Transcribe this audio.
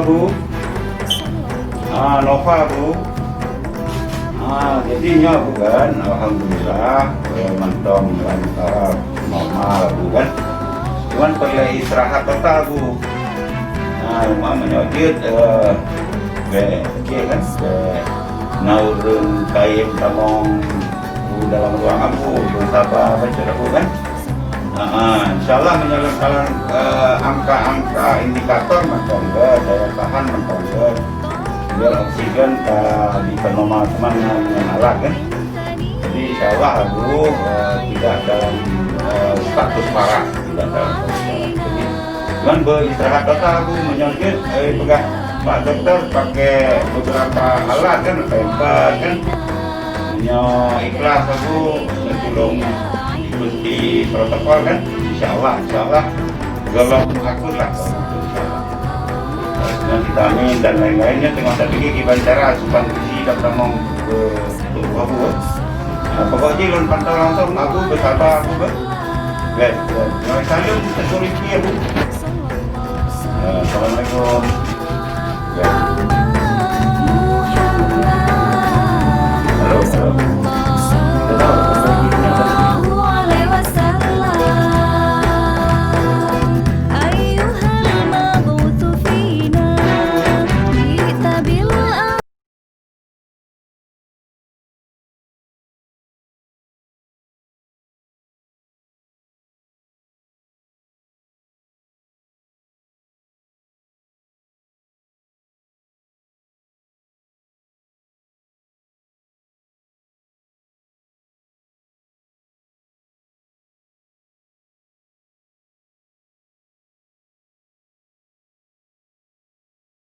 Bu? Nova Bu. Jadinya bukan, alhamdulillah mantap lancar normal bukan. Cuman perlu istirahat total Bu. Rumah menyojit kan naurun kain tamong dalam ruangan Bu, sabar baca Bu kan. Insyaallah menyalurkan angka-angka indikator macam daya tahan macam biar oksigen di normal teman yang alat kan. Jadi insyaallah Bu tidak dalam status parah, tidak dalam status parah. Jadi cuman beristirahat total Bu, menyojit pegang Pak Dokter pakai beberapa alat kan, tempat kan, ikhlas aku tolong ikuti protokol kan, insyaallah golong aku lah dengan vitamin dan lain-lainnya. Tengok tak pergi cara asupan gizi dan tamong ke tubuh aku. Pokoknya lon pantau langsung aku bersabar aku baik. Salam security aku. Assalamualaikum. Halo.